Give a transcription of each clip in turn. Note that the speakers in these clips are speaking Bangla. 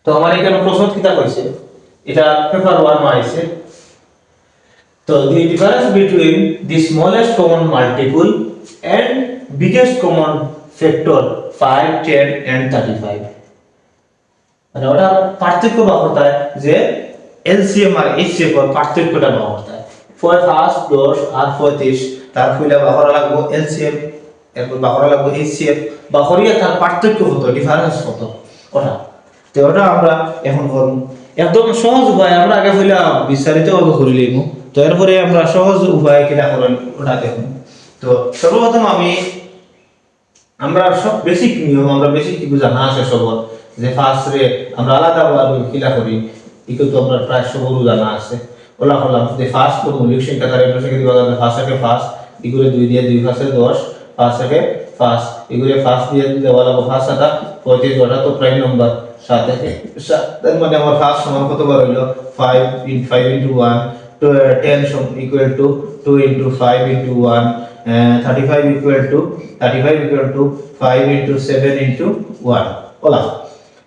তো আমার এখানে প্রশ্ন কিতা কইছে এটা পেপার 1 আইছে তো the difference between the smallest common multiple and biggest common factor 5 10 and 35 মানে ওটা পার্থক্য বা হতা যে এলসিএম আর এইচসিএফ এর পার্থক্যটা বা হতা ফর ফার্স্ট 10 আর 35 তার ফুলা বা করা লাগবে এলসিএম এরপর বা করা লাগবে এইচসিএফ বা করিয়া তার পার্থক্য কত ডিফারেন্স কত ওটা তো ওটা আমরা এখন করব একদম সহজ উপায় আমরা আগে হইলা বিস্তারিত ভাবে করে লইব তো এরপরে আমরা সহজ উপায় কিনা করেন ওটা দেখুন তো সর্বপ্রথম আমরা সব বেসিক নিয়ম আমরা বেসিক কিছু জানা আছে সবার যে ফার্স্ট রে আমরা আলাদা ভাবে কিলা করি ইকো তো আমরা প্রায় সবরও জানা আছে ওলা হলাম যে ফার্স্ট তো মৌলিক সংখ্যা তার এগুলো থেকে দিবা ফার্স্ট থেকে ফার্স্ট ইগুলো 2 দিয়ে 2 ফার্স্টে 10 ফার্স্ট থেকে ফার্স্ট এগুলো ফার্স্ট দিয়ে দেওয়া লাগবে ফার্স্ট এটা 35 ওটা তো প্রাইম নাম্বার সাথে তার মানে আমার ফার্স্ট সমান কত বার হলো 5 into 1 to 10 equal to 2 into 5 into 1 35 equal to 5 into 7 into 1 OLA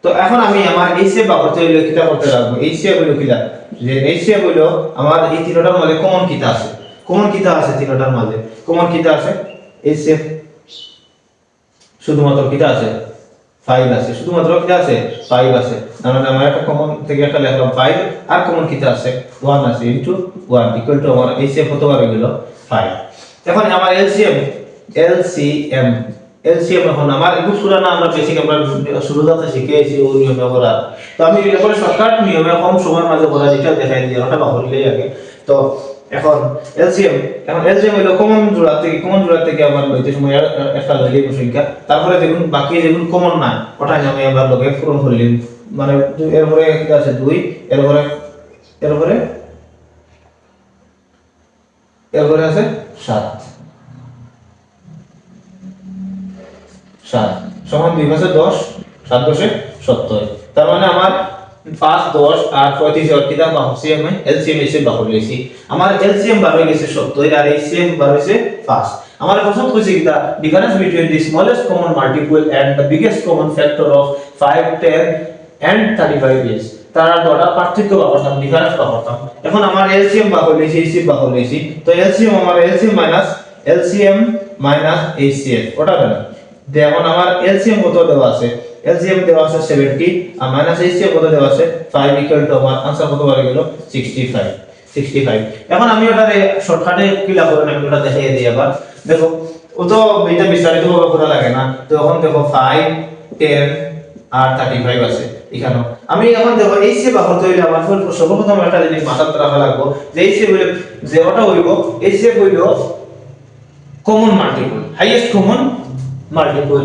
তো এখন আমি আমার এইচসিএফ বা করতে হইলে কিটা করতে লাগবে এইচসিএফ হলো কিটা যে এইচসিএফ হলো আমার এই তিনটার মধ্যে কমন কিটা আছে তিনটার মধ্যে কমন কিটা আছে এইচসিএফ শুধুমাত্র কিটা আছে 5 আছে শুধুমাত্র কিটা আছে 5 আছে মানে আমরা একটা কমন থেকে একটা লিখলাম 5 আর কমন কিটা আছে 1 আছে ইনটু 1 ইকুয়াল টু আমার এইচসিএফ কত বার হলো 5 এখন আমার এলসিএম এখন আমার একটু পুরানা আমরা বেসিক আমরা শুরুতে শিখেছি ওই নিয়মে করা তো আমি এরপরে শর্টকাট নিয়মে কম সময়ের মাঝে করা যেটা দেখাই দিই ওটা বাহরিলেই আগে তো এখন এলসিএম হলো কমন জোড়া থেকে আমার লইতে সময় একটা লইলে সংখ্যা তারপরে দেখুন বাকি যেগুলো কমন না ওটা আমি আমরা লগে পূরণ করিলাম মানে এরপরে কি আছে 2 এরপরে আছে 7 সমান 2 পাশে 10 7 10 70 তার মানে আমার 5 10 আর 35 আর কিটা বাহসি আমি এলসিএম এসে বাহর লইছি আমার এলসিএম বার হয়ে গেছে 70 আর এইচসিএম বার হইছে 5 আমার প্রশ্ন কইছে কিটা difference between the smallest common multiple and the biggest common factor of 5 10 and 35 is তারা দুটো পার্থক্য বা করতাম ডিফারেন্স বা করতাম এখন আমার এলসিএম বাহর লইছি এইচসিএম বাহর লইছি তো এলসিএম মাইনাস এইচসিএফ ওটা কেন দেখুন আমার এলসিএম কত দেওয়া আছে এলসিএম দেওয়া আছে 70 আর মাইনাস এইচসিএফ কত দেওয়া আছে 5 ইকুয়াল টু আমার आंसर কত বার গেল 65 এখন আমি ওটারে শর্টকাটে কিলা করে আমি ওটা দেখাই দিই আবার দেখো ও তো এটা বিস্তারিত ভাবে করা লাগে না তো এখন দেখো 5 10 আর 35 আছে এখানে আমি এখন দেখো এইচসিএফ বাহর হইলে আমার সর্বপ্রথম একটা জিনিস মাথায় রাখা লাগবে যে এইচসিএফ হইলে যে ওটা হইব এইচসিএফ হইল common multiple highest common multiple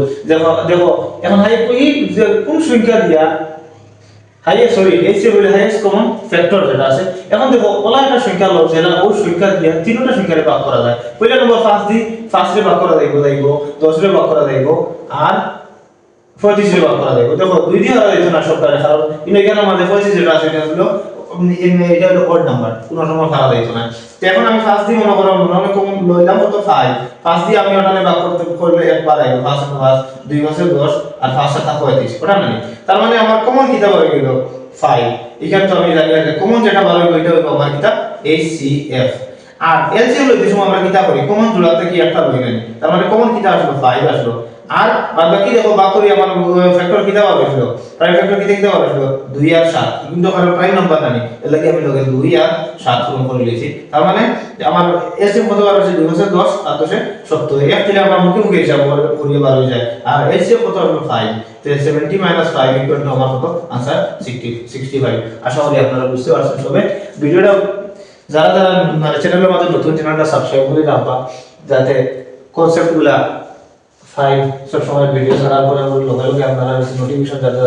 দেখো এখন যে কোন সংখ্যা দিয়া এইচসিএফ হইল হাইয়েস্ট কমন ফ্যাক্টর যেটা আছে এখন দেখো ওলা একটা সংখ্যা লও যেটা ওই সংখ্যা দিয়া তিনটা সংখ্যারে ভাগ করা যায় পয়লা নম্বর 5 রে ভাগ করা যাইবো 10 রে ভাগ করা যাইবো আর 35 রে ভাগ করা যাইবো দেখো দুই দিয়ে হরা যাইতো না সবটারে কারণ এখানে আমাদের 35 যেটা আছে এটা হলো এটা হলো অড নাম্বার কোনো সময় করা যাইতো না তো এখন আমি 5 দিয়ে মনে করলাম কম লইলাম কত 5 দিয়ে আমি ওটারে ভাগ করলে একবার আইবো 5 2 মাসে 10 আর 5 7 35 ওটা নাই তার মানে আমার কমন কিটা হয়ে গেল 5 এখানে তো আমি জানি যে কমন যেটা ভালো হবে ওইটা হবে আমার কিটা এইচসিএফ আর এলসিএম লইতে সময় আমরা কিটা করি কমন জোড়া থেকে একটা লই গেল তার মানে কমন কিটা আসলো 5 আসলো আর বাকি দেখো বাকি আমার ফ্যাক্টর কিটা হবে প্রাইম ফ্যাক্টর কিটা হবে 2 আর 7 কিন্তু আমার প্রাইম নাম্বার জানি এর লাগি আমি লগে 2 আর 7 পূরণ করে লিখি তার মানে আমার এসএম কত বার হচ্ছে 2 মাসে 10 আর 10 70 এক থেকে আমার মুখে হিসাব করিয়ে বার হয়ে যায় আর এসএম কত হলো 5 তো 70 5 ইকুয়াল টু আমার কত आंसर 65 আশা করি আপনারা বুঝতে পারছেন সবে ভিডিওটা যারা মানে চ্যানেলের মধ্যে নতুন চ্যানেলটা সাবস্ক্রাইব করে রাখবা যাতে কনসেপ্টগুলা 5 সব সময় ভিডিও ছাড়ার পরে লগে লগে আপনারা নোটিফিকেশন যাতে